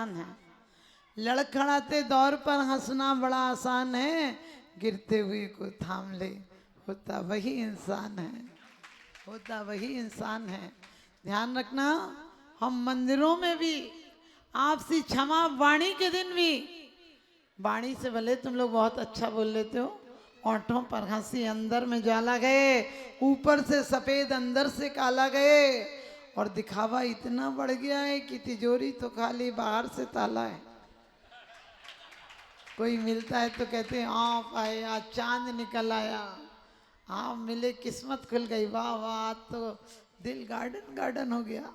इंसान है। लड़खड़ाते दौर पर हंसना बड़ा आसान है, गिरते हुए को थाम ले होता वही इंसान है, होता वही इंसान है। ध्यान रखना, हम मंदिरों में भी आपसी क्षमा वाणी के दिन भी, वाणी से भले तुम लोग बहुत अच्छा बोल लेते हो, ओंठों पर हंसी अंदर में ज्वाला गए, ऊपर से सफेद अंदर से काला गए, और दिखावा इतना बढ़ गया है कि तिजोरी तो खाली बाहर से ताला है। कोई मिलता है तो कहते हैं आप आए, आज चांद निकल आया, आप मिले किस्मत खुल गई, वाह वाह आज तो दिल गार्डन गार्डन हो गया।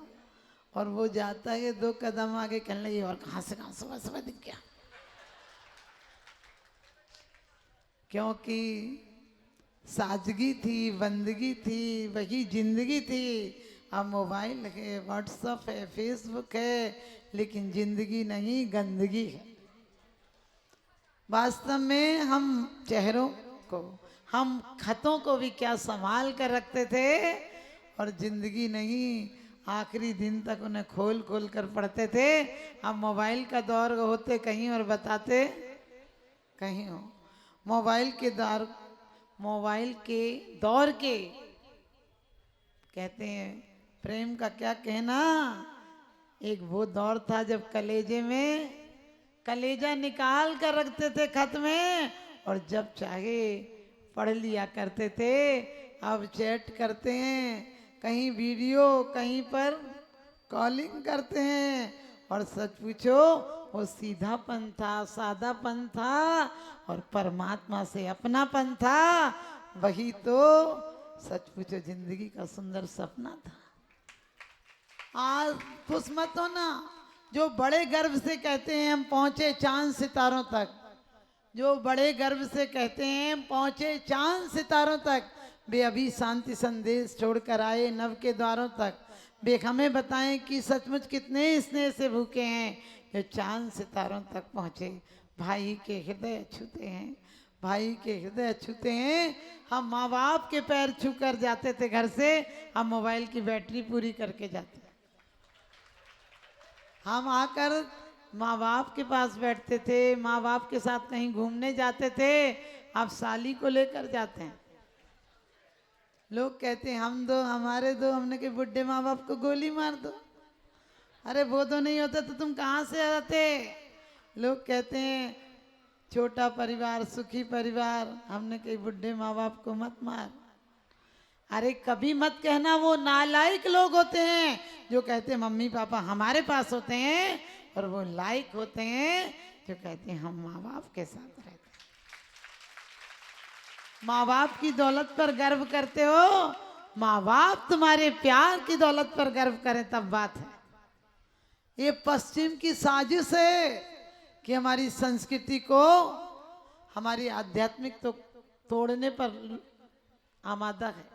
और वो जाता है 2 कदम आगे, कहने लगी और कहाँ सुबह सुबह दिख गया। क्योंकि सादगी थी, बंदगी थी, वही जिंदगी थी। अब मोबाइल है, व्हाट्सएप है, फेसबुक है, लेकिन जिंदगी नहीं, गंदगी है। वास्तव में हम चेहरों को, हम खतों को भी क्या संभाल कर रखते थे, और जिंदगी नहीं, आखिरी दिन तक उन्हें खोल खोल कर पढ़ते थे। अब मोबाइल का दौर होते कहीं और बताते कहीं हो। मोबाइल के दौर के कहते हैं प्रेम का क्या कहना। एक वो दौर था जब कलेजे में कलेजा निकाल कर रखते थे खत में, और जब चाहे पढ़ लिया करते थे। अब चैट करते हैं, कहीं वीडियो, कहीं पर कॉलिंग करते हैं। और सच पूछो, वो सीधापन था, सादापन था, और परमात्मा से अपनापन था, वही तो सच पूछो जिंदगी का सुंदर सपना था। आज खुश मत हो ना, जो बड़े गर्व से कहते हैं हम पहुंचे चांद सितारों तक, जो बड़े गर्व से कहते हैं हम पहुंचे चांद सितारों तक, वे अभी शांति संदेश छोड़कर आए नव के द्वारों तक। वे हमें बताएं कि सचमुच कितने स्नेह से भूखे हैं जो चांद सितारों तक पहुंचे। भाई के हृदय छूते हैं, भाई के हृदय छूते हैं। हम माँ बाप के पैर छू कर जाते थे घर से, हम मोबाइल की बैटरी पूरी करके जाते। हम आकर माँ बाप के पास बैठते थे, माँ बाप के साथ कहीं घूमने जाते थे, अब साली को लेकर जाते हैं। लोग कहते हैं हम दो हमारे दो, हमने के बुढ़े माँ बाप को गोली मार दो। अरे वो तो नहीं होता तो तुम कहाँ से आते। लोग कहते हैं छोटा परिवार सुखी परिवार, हमने कही बुढ़े माँ बाप को मत मार। अरे कभी मत कहना, वो नालायक लोग होते हैं जो कहते हैं मम्मी पापा हमारे पास होते हैं, और वो लायक होते हैं जो कहते हैं हम माँ बाप के साथ रहते हैं। माँ बाप की दौलत पर गर्व करते हो, माँ बाप तुम्हारे प्यार की दौलत पर गर्व करें तब बात है। ये पश्चिम की साजिश है कि हमारी संस्कृति को, हमारी आध्यात्मिक तो तोड़ने पर आमादा है।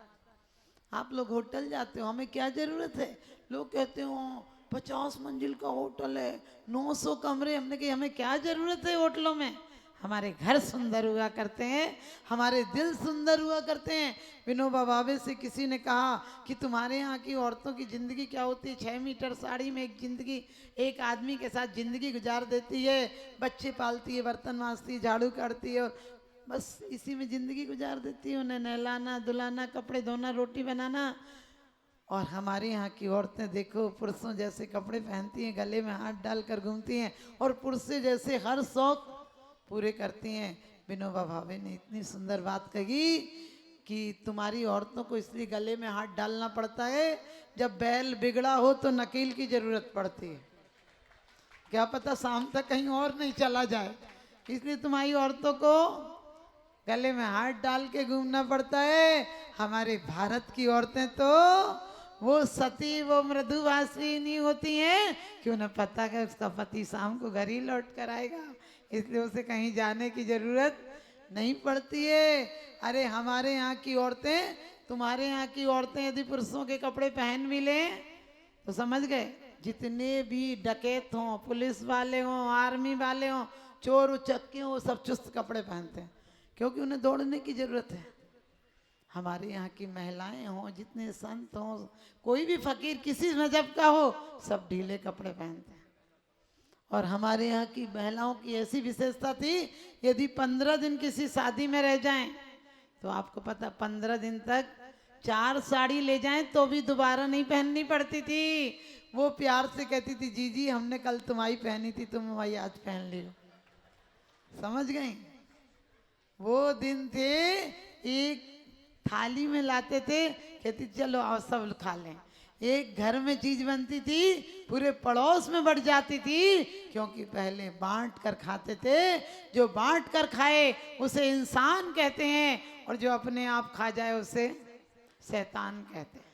आप लोग होटल जाते हो, हमें क्या जरूरत है। लोग कहते हो 50 मंजिल का होटल है, 900 कमरे, हमने कही हमें क्या जरूरत है होटलों में। हमारे घर सुंदर हुआ करते हैं, हमारे दिल सुंदर हुआ करते हैं। विनोबा भावे से किसी ने कहा कि तुम्हारे यहाँ की औरतों की जिंदगी क्या होती है। 6 मीटर साड़ी में एक जिंदगी, एक आदमी के साथ जिंदगी गुजार देती है, बच्चे पालती है, बर्तन मांजती है, झाड़ू काटती है, और बस इसी में जिंदगी गुजार देती है। उन्हें नहलाना धुलाना, कपड़े धोना, रोटी बनाना। और हमारे यहाँ की औरतें देखो, पुरुषों जैसे कपड़े पहनती हैं, गले में हाथ डालकर घूमती हैं, और पुरुषों जैसे हर शौक पूरे करती हैं। विनोबा भावे ने इतनी सुंदर बात कही कि तुम्हारी औरतों को इसलिए गले में हाथ डालना पड़ता है, जब बैल बिगड़ा हो तो नकील की जरूरत पड़ती है, क्या पता शाम तक कहीं और नहीं चला जाए, इसलिए तुम्हारी औरतों को गले में हाथ डाल के घूमना पड़ता है। हमारे भारत की औरतें तो वो सती, वो मृदुभाषिनी होती हैं कि उन्हें पता है उसका पति शाम को घर ही लौट कर आएगा, इसलिए उसे कहीं जाने की जरूरत नहीं पड़ती है। अरे हमारे यहाँ की औरतें, तुम्हारे यहाँ की औरतें यदि पुरुषों के कपड़े पहन भी लें तो समझ गए, जितने भी डकैत हों, पुलिस वाले हों, आर्मी वाले हों, चोर उचक्के हों, वो सब चुस्त कपड़े पहनते हैं, क्योंकि उन्हें दौड़ने की जरूरत है। हमारे यहाँ की महिलाएं हों, जितने संत हों, कोई भी फकीर किसी मजहब का हो, सब ढीले कपड़े पहनते हैं। और हमारे यहाँ की महिलाओं की ऐसी विशेषता थी, यदि 15 दिन किसी शादी में रह जाएं तो आपको पता 15 दिन तक 4 साड़ी ले जाएं तो भी दोबारा नहीं पहननी पड़ती थी। वो प्यार से कहती थी, जी जी हमने कल तुम्हारी पहनी थी, तुम वही आज पहन लियो। समझ गई? वो दिन थे, एक थाली में लाते थे, कहती चलो आओ सब खा लें। एक घर में चीज बनती थी, पूरे पड़ोस में बढ़ जाती थी, क्योंकि पहले बांट कर खाते थे। जो बांट कर खाए उसे इंसान कहते हैं, और जो अपने आप खा जाए उसे शैतान कहते हैं।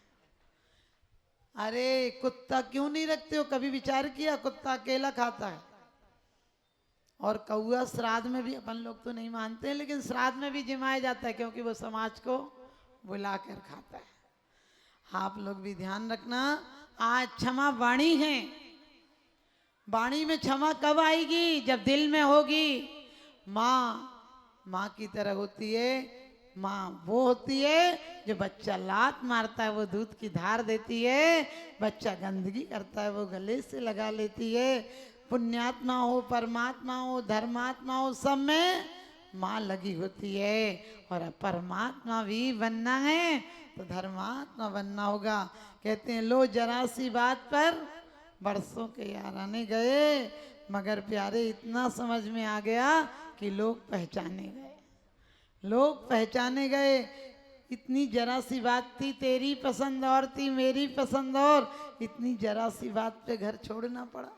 अरे कुत्ता क्यों नहीं रखते हो? कभी विचार किया? कुत्ता अकेला खाता है। और कौआ श्राद्ध में भी, अपन लोग तो नहीं मानते हैं, लेकिन श्राद्ध में भी जिमाया जाता है, क्योंकि वो समाज को बुला कर खाता है। आप लोग भी ध्यान रखना, आज क्षमा वाणी है। वाणी में क्षमा कब आएगी? जब दिल में होगी। माँ की तरह होती है। माँ वो होती है जो बच्चा लात मारता है वो दूध की धार देती है, बच्चा गंदगी करता है वो गले से लगा लेती है। पुण्यात्मा हो, परमात्मा हो, धर्मात्मा हो, सब में माँ लगी होती है। और परमात्मा भी बनना है तो धर्मात्मा बनना होगा। कहते हैं लो जरा सी बात पर बरसों के याराने गए, मगर प्यारे इतना समझ में आ गया कि लोग पहचाने गए। लोग पहचाने गए। इतनी जरा सी बात थी, तेरी पसंद और थी मेरी पसंद और, इतनी जरा सी बात पे घर छोड़ना पड़ा।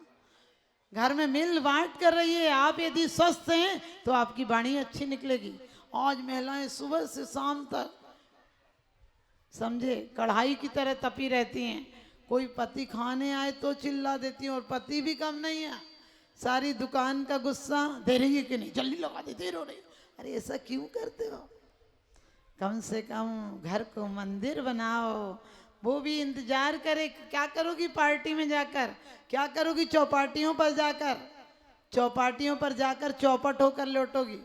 घर में मिल बांट कर रहिए। आप यदि स्वस्थ हैं तो आपकी वाणी अच्छी निकलेगी। आज महिलाएं सुबह से शाम तक समझे कढ़ाई की तरह तपी रहती हैं। कोई पति खाने आए तो चिल्ला देती हैं, और पति भी कम नहीं है। सारी दुकान का गुस्सा, दे रही है कि नहीं, जल्दी लगा दे, देर हो रही। अरे ऐसा क्यों करते हो? कम से कम घर को मंदिर बनाओ। वो भी इंतजार करे। क्या करोगी पार्टी में जाकर? क्या करोगी चौपाटियों पर जाकर? चौपाटियों पर जाकर चौपट होकर लौटोगी।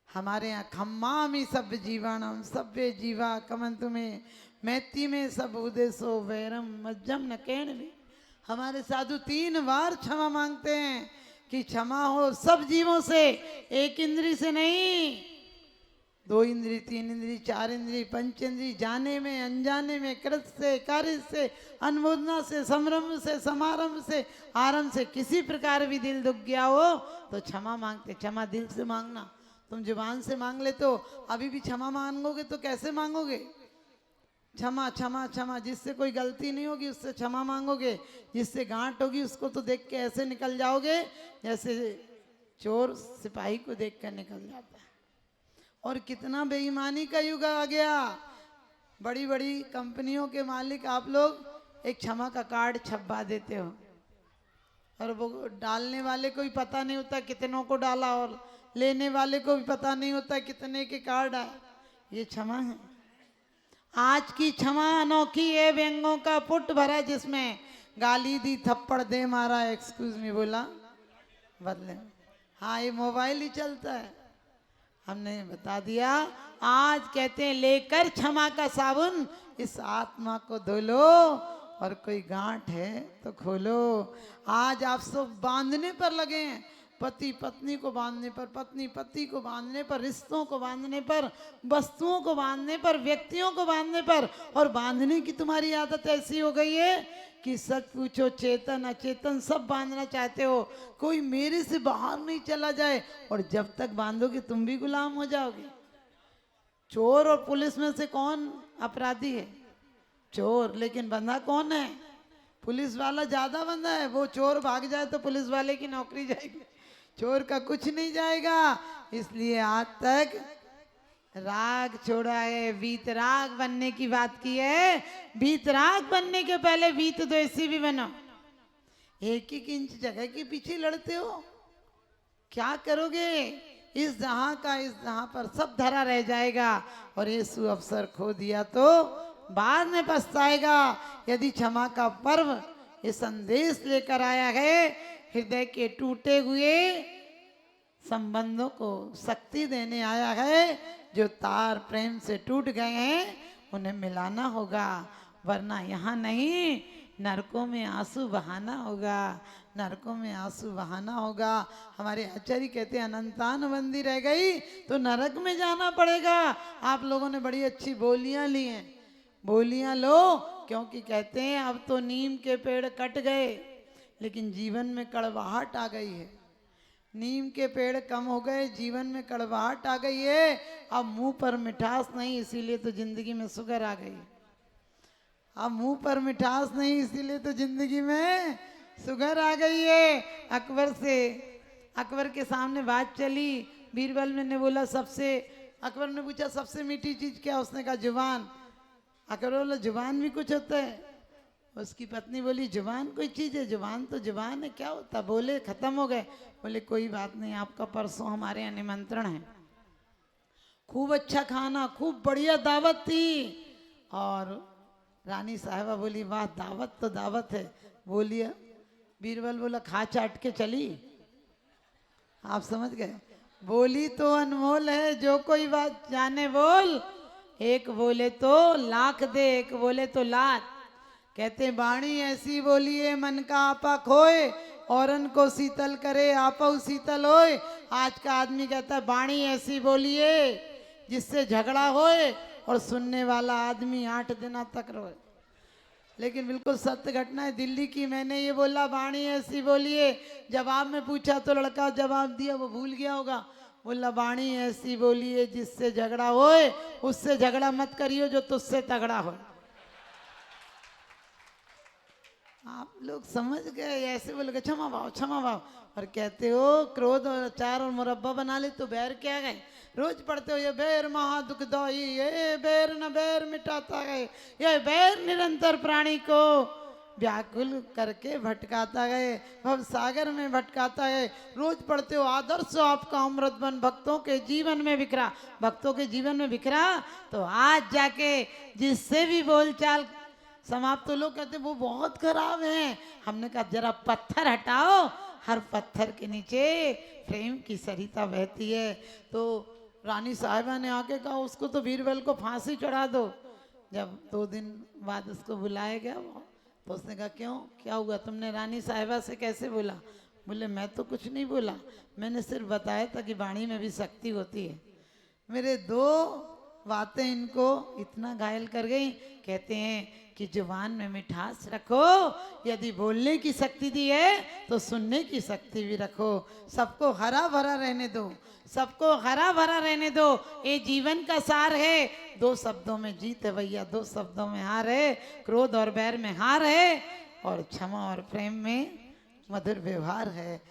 हमारे यहाँ खम्मामी सभ्य जीवाणम सभ्य जीवा कमंतु में मैती में सब उदेशो वैरम मज्जम न कहण में। हमारे साधु 3 बार क्षमा मांगते हैं कि क्षमा हो सब जीवों से, एक इंद्री से नहीं। 2 इंद्री, 3 इंद्री, 4 इंद्री, 5 इंद्री, जाने में अनजाने में, कृत से, कार्य से, अनुमोदना से, संभ्रम से, समारंभ से, आरंभ से किसी प्रकार भी दिल दुख गया हो तो क्षमा मांगते। क्षमा दिल से मांगना। तुम जुबान से मांग ले तो अभी भी क्षमा मांगोगे तो कैसे मांगोगे? क्षमा क्षमा क्षमा। जिससे कोई गलती नहीं होगी उससे क्षमा मांगोगे, जिससे गांठ होगी उसको तो देख के ऐसे निकल जाओगे जैसे चोर सिपाही को देख कर निकल जाता है। और कितना बेईमानी का युग आ गया। बड़ी बड़ी कंपनियों के मालिक आप लोग एक क्षमा का कार्ड छपवा देते हो, और वो डालने वाले को भी पता नहीं होता कितनों को डाला, और लेने वाले को भी पता नहीं होता कितने के कार्ड आए। ये क्षमा है। आज की क्षमा अनोखी है। व्यंगों का पुट भरा जिसमें गाली दी, थप्पड़ दे मारा, एक्सक्यूज मी बोला, बदले। हाँ ये मोबाइल ही चलता है। हमने बता दिया। आज कहते हैं लेकर क्षमा का साबुन इस आत्मा को धो लो, और कोई गांठ है तो खोलो। आज आप सब बांधने पर लगे हैं। पति पत्नी को बांधने पर, पत्नी पति को बांधने पर, रिश्तों को बांधने पर, वस्तुओं को बांधने पर, व्यक्तियों को बांधने पर। और बांधने की तुम्हारी आदत ऐसी हो गई है कि सच पूछो चेतन अचेतन सब बांधना चाहते हो। कोई मेरे से बाहर नहीं चला जाए, और जब तक बांधोगे तुम भी गुलाम हो जाओगे। चोर और पुलिस में से कौन अपराधी है? चोर। लेकिन बंधा कौन है? पुलिस वाला ज्यादा बंधा है। वो चोर भाग जाए तो पुलिस वाले की नौकरी जाएगी, चोर का कुछ नहीं जाएगा। इसलिए आज तक राग छोड़ा है, वीतराग बनने की बात की है। वीतराग बनने के पहले वीत द्वेषी भी बनो। 1-1 इंच जगह के पीछे लड़ते हो, क्या करोगे? इस जहां का इस जहां पर सब धरा रह जाएगा, और ये सु अवसर खो दिया तो बाद में पछताएगा। यदि क्षमा का पर्व ये संदेश लेकर आया है, हृदय के टूटे हुए संबंधों को शक्ति देने आया है। जो तार प्रेम से टूट गए हैं उन्हें मिलाना होगा, वरना यहाँ नहीं नरकों में आंसू बहाना होगा। नरकों में आंसू बहाना होगा। हमारे आचार्य कहते हैं अनंतान बंदी रह गई तो नरक में जाना पड़ेगा। आप लोगों ने बड़ी अच्छी बोलियां ली हैं, बोलियां लो, क्योंकि कहते हैं अब तो नीम के पेड़ कट गए लेकिन जीवन में कड़वाहट आ गई है। नीम के पेड़ कम हो गए, जीवन में कड़वाहट आ गई है। अब मुंह पर मिठास नहीं, इसीलिए तो जिंदगी में शुगर आ गई। अब मुंह पर मिठास नहीं, इसीलिए तो जिंदगी में शुगर आ गई है। अकबर के सामने बात चली, बीरबल ने बोला अकबर ने पूछा सबसे मीठी चीज क्या? उसने कहा जुबान। अकबर बोला जुबान भी कुछ होता है? उसकी पत्नी बोली जुबान कोई चीज है? जुबान तो जुबान है, क्या होता? बोले खत्म हो गए। बोले कोई बात नहीं, आपका परसों हमारे यहाँ निमंत्रण है, खूब अच्छा खाना, खूब बढ़िया दावत थी। और रानी साहिबा बोली वाह, दावत तो दावत है। बोलिए बीरबल बोला खा चाट के चली। आप समझ गए, बोली तो अनमोल है, जो कोई बात जाने बोल, एक बोले तो लाख दे, एक बोले तो लाख। कहते बाणी ऐसी बोलिए मन का आपा खोए, औरन को शीतल करे आपा शीतल होए। आज का आदमी कहता है बाणी ऐसी बोलिए जिससे झगड़ा होए और सुनने वाला आदमी 8 दिन तक रोए। लेकिन बिल्कुल सत्य घटना है दिल्ली की। मैंने ये बोला बाणी ऐसी बोलिए, जवाब में पूछा तो लड़का जवाब दिया वो भूल गया होगा। बोला बाणी ऐसी बोलिए जिससे झगड़ा होए, उससे झगड़ा मत करियो जो तुझसे तगड़ा हो। आप लोग समझ गए? ऐसे बोलोगे क्षमा भाव क्षमा भाव, और कहते हो क्रोध और अचार और मुरब्बा बना ले तो बैर क्या गए? रोज पढ़ते हो ये बैर महा दुखदाई, ये बैर न बैर मिटाता है, ये बैर निरंतर प्राणी को व्याकुल करके भटकाता है, भव सागर में भटकाता है। रोज पढ़ते हो आदर्श आपका अमृत बन भक्तों के जीवन में बिखरा, भक्तों के जीवन में बिखरा तो आज जाके जिससे भी बोलचाल समाप्त। तो लोग कहते वो बहुत खराब है। हमने कहा जरा पत्थर हटाओ, हर पत्थर के नीचे प्रेम की सरिता बहती है। तो रानी साहिबा ने आके कहा उसको तो बीरबल को फांसी चढ़ा दो। जब 2 दिन बाद उसको बुलाया गया तो उसने कहा क्यों, क्या हुआ? तुमने रानी साहिबा से कैसे बोला? बोले मैं तो कुछ नहीं बोला, मैंने सिर्फ बताया था कि वाणी में भी शक्ति होती है। मेरे 2 बातें इनको इतना घायल कर गई। कहते हैं कि जुबान में मिठास रखो, यदि बोलने की शक्ति दी है तो सुनने की शक्ति भी रखो। सबको हरा भरा रहने दो, सबको हरा भरा रहने दो, ये जीवन का सार है। 2 शब्दों में जीत है भैया, 2 शब्दों में हार है। क्रोध और बैर में हार है और क्षमा और प्रेम में मधुर व्यवहार है।